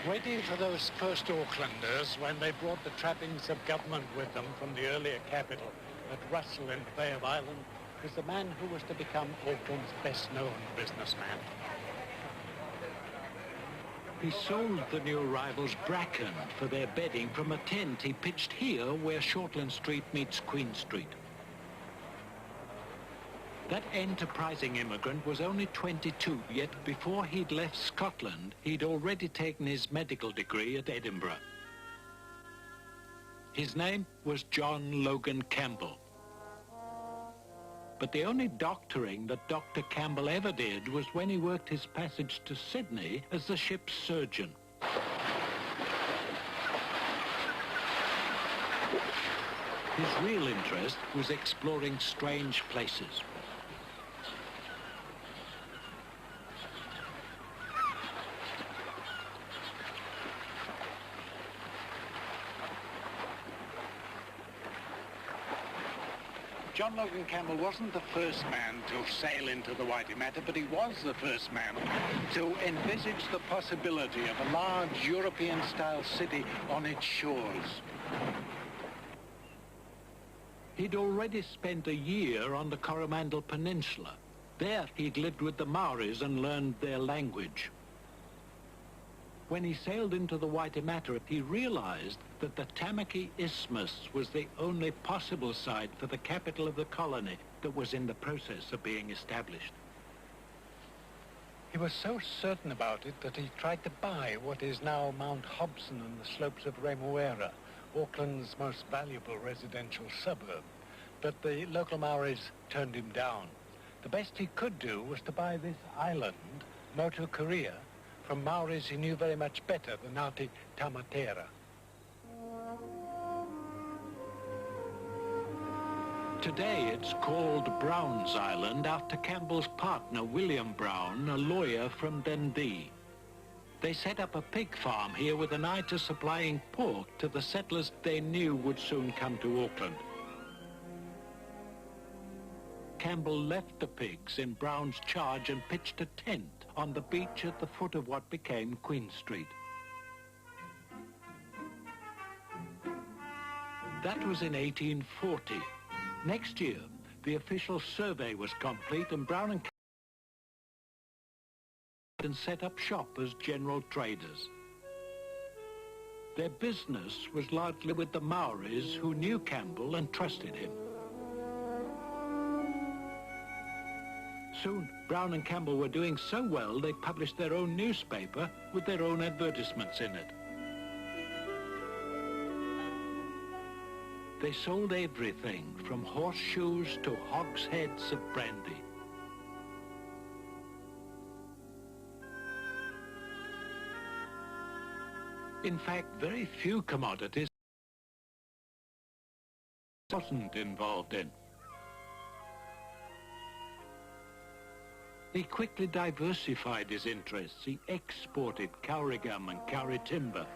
Waiting for those first Aucklanders when they brought the trappings of government with them from the earlier capital at Russell in the Bay of Island was the man who was to become Auckland's best-known businessman. He sold the new arrivals bracken for their bedding from a tent he pitched here where Shortland Street meets Queen Street. That enterprising immigrant was only 22, yet before he'd left Scotland, he'd already taken his medical degree at Edinburgh. His name was John Logan Campbell. But the only doctoring that Dr. Campbell ever did was when he worked his passage to Sydney as the ship's surgeon. His real interest was exploring strange places. John Logan Campbell wasn't the first man to sail into the Waitemata, but he was the first man to envisage the possibility of a large European-style city on its shores. He'd already spent a year on the Coromandel Peninsula. There he'd lived with the Maoris and learned their language. When he sailed into the Waitemata, he realized that the Tamaki Isthmus was the only possible site for the capital of the colony that was in the process of being established. He was so certain about it that he tried to buy what is now Mount Hobson and the slopes of Remuera, Auckland's most valuable residential suburb. But the local Maoris turned him down. The best he could do was to buy this island, Motu Korea, from Maoris he knew very much better than Ngāti Tamatera. Today it's called Brown's Island after Campbell's partner William Brown, a lawyer from Dundee. They set up a pig farm here with an eye to supplying pork to the settlers they knew would soon come to Auckland. Campbell left the pigs in Brown's charge and pitched a tent on the beach at the foot of what became Queen Street. That was in 1840. Next year, the official survey was complete and Brown and Campbell set up shop as general traders. Their business was largely with the Maoris who knew Campbell and trusted him. Soon, Brown and Campbell were doing so well they published their own newspaper with their own advertisements in it. They sold everything from horseshoes to hogsheads of brandy. In fact, very few commodities wasn't involved in. He quickly diversified his interests. He exported kauri gum and kauri timber.